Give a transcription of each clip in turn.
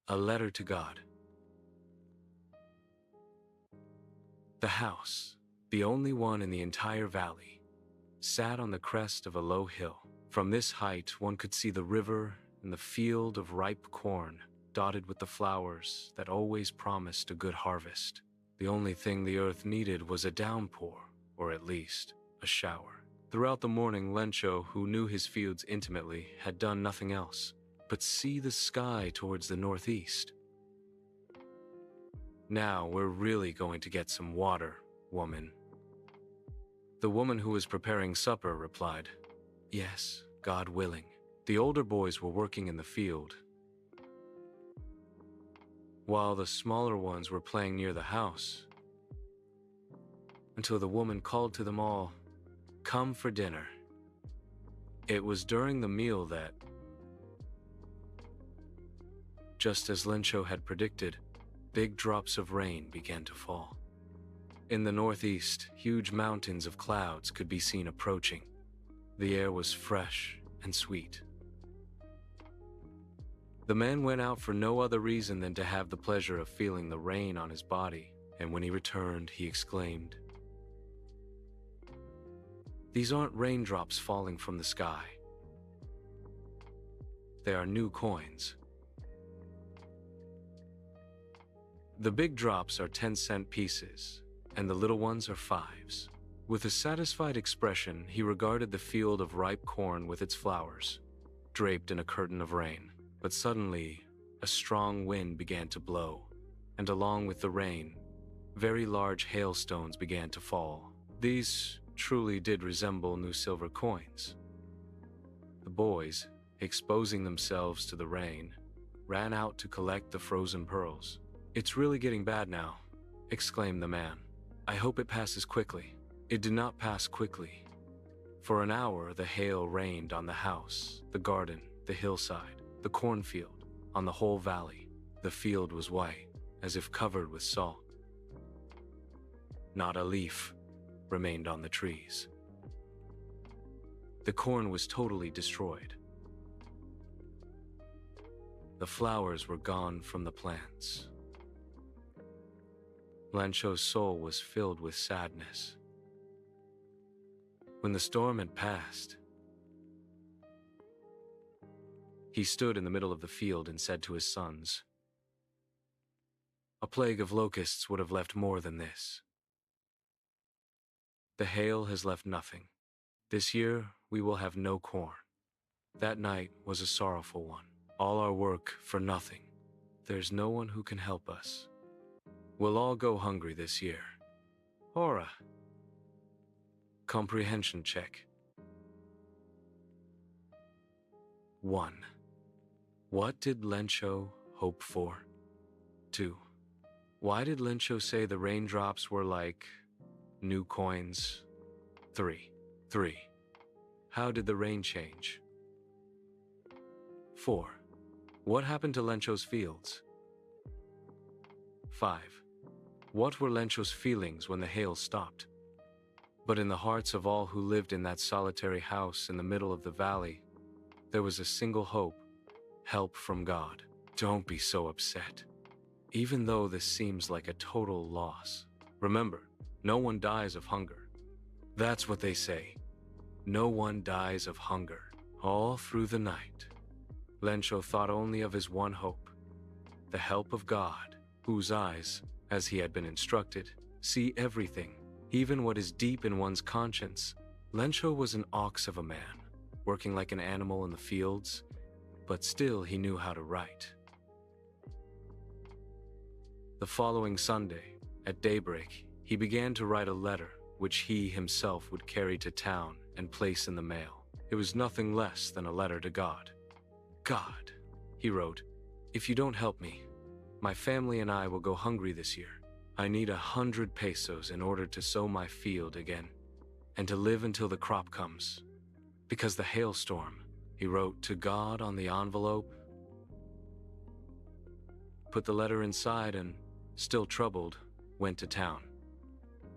A letter to God. The house, the only one in the entire valley, sat on the crest of a low hill. From this height, one could see the river and the field of ripe corn, dotted with the flowers that always promised a good harvest. The only thing the earth needed was a downpour, or at least a shower. Throughout the morning, Lencho, who knew his fields intimately, had done nothing else but see the sky towards the northeast. "Now we're really going to get some water, woman." The woman who was preparing supper replied, "Yes, God willing." The older boys were working in the field, while the smaller ones were playing near the house, until the woman called to them all, "Come for dinner." It was during the meal that, just as Lencho had predicted, big drops of rain began to fall. In the northeast, huge mountains of clouds could be seen approaching. The air was fresh and sweet. The man went out for no other reason than to have the pleasure of feeling the rain on his body, and when he returned, he exclaimed, "These aren't raindrops falling from the sky. They are new coins. The big drops are 10-cent pieces, and the little ones are 5s. With a satisfied expression, he regarded the field of ripe corn with its flowers, draped in a curtain of rain. But suddenly, a strong wind began to blow, and along with the rain, very large hailstones began to fall. These truly did resemble new silver coins. The boys, exposing themselves to the rain, ran out to collect the frozen pearls. "It's really getting bad now," exclaimed the man. "I hope it passes quickly." It did not pass quickly. For an hour, the hail rained on the house, the garden, the hillside, the cornfield, on the whole valley. The field was white, as if covered with salt. Not a leaf remained on the trees. The corn was totally destroyed. The flowers were gone from the plants. Lencho's soul was filled with sadness. When the storm had passed, he stood in the middle of the field and said to his sons, "A plague of locusts would have left more than this. The hail has left nothing. This year we will have no corn." That night was a sorrowful one. All our work for nothing. There's no one who can help us. We'll all go hungry this year. Hora. Comprehension check. 1. What did Lencho hope for? 2. Why did Lencho say the raindrops were like new coins? 3. How did the rain change? 4. What happened to Lencho's fields? 5. What were Lencho's feelings when the hail stopped? But in the hearts of all who lived in that solitary house in the middle of the valley, there was a single hope: help from God. Don't be so upset. Even though this seems like a total loss, remember, no one dies of hunger. That's what they say. No one dies of hunger. All through the night, Lencho thought only of his one hope: the help of God, whose eyes, as he had been instructed, see everything, even what is deep in one's conscience. Lencho was an ox of a man, working like an animal in the fields, but still he knew how to write. The following Sunday, at daybreak, he began to write a letter which he himself would carry to town and place in the mail. It was nothing less than a letter to God. "God," he wrote, "if you don't help me, my family and I will go hungry this year. I need 100 pesos in order to sow my field again, and to live until the crop comes. Because the hailstorm," he wrote to God on the envelope, put the letter inside, and, still troubled, went to town.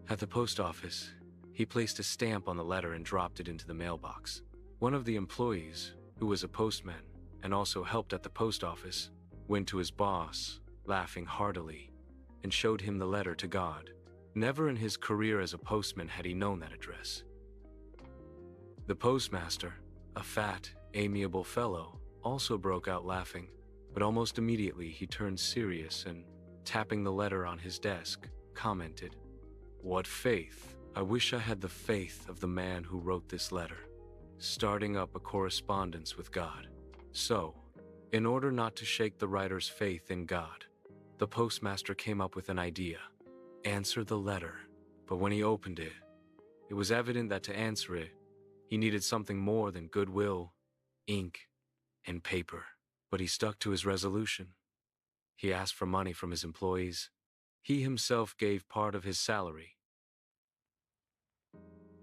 At the post office, he placed a stamp on the letter and dropped it into the mailbox. One of the employees, who was a postman and also helped at the post office, went to his boss, laughing heartily, and showed him the letter to God. Never in his career as a postman had he known that address. The postmaster, a fat, amiable fellow, also broke out laughing, but almost immediately he turned serious and, tapping the letter on his desk, commented, "What faith! I wish I had the faith of the man who wrote this letter," starting up a correspondence with God. So, in order not to shake the writer's faith in God, the postmaster came up with an idea: answer the letter. But when he opened it, it was evident that to answer it, he needed something more than goodwill, ink, and paper. But he stuck to his resolution. He asked for money from his employees. He himself gave part of his salary,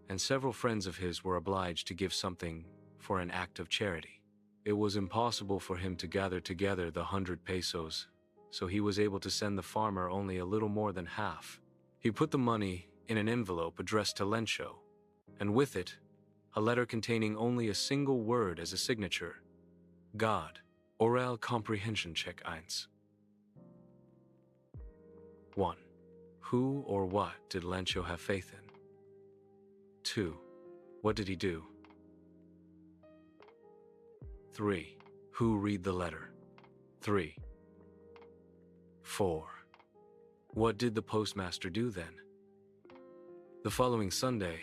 and several friends of his were obliged to give something for an act of charity. It was impossible for him to gather together the 100 pesos, so he was able to send the farmer only a little more than half. He put the money in an envelope addressed to Lencho, and with it, a letter containing only a single word as a signature: God. Oral Comprehension Check 1. 1. Who or what did Lencho have faith in? 2. What did he do? 3. Who read the letter? 3. 4. What did the postmaster do then? The following Sunday,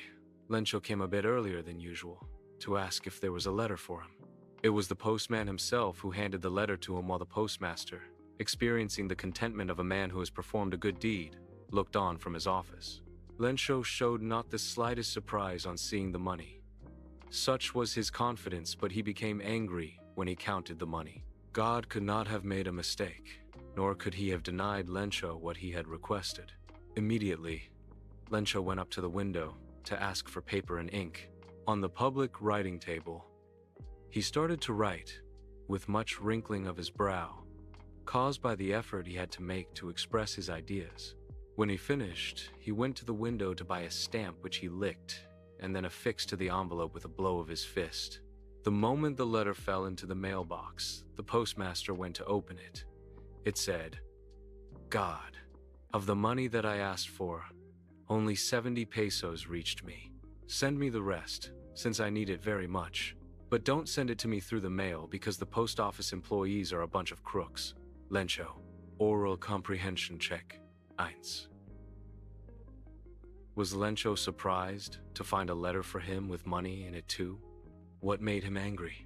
Lencho came a bit earlier than usual to ask if there was a letter for him. It was the postman himself who handed the letter to him, while the postmaster, experiencing the contentment of a man who has performed a good deed, looked on from his office. Lencho showed not the slightest surprise on seeing the money. Such was his confidence, but he became angry when he counted the money. God could not have made a mistake, nor could he have denied Lencho what he had requested. Immediately, Lencho went up to the window to ask for paper and ink. On the public writing table, he started to write, with much wrinkling of his brow, caused by the effort he had to make to express his ideas. When he finished, he went to the window to buy a stamp which he licked, and then affixed to the envelope with a blow of his fist. The moment the letter fell into the mailbox, the postmaster went to open it. It said, God, of the money that I asked for, only 70 pesos reached me. Send me the rest, since I need it very much. But don't send it to me through the mail, because the post office employees are a bunch of crooks. Lencho. Oral Comprehension Check 1. Was Lencho surprised to find a letter for him with money in it too? What made him angry?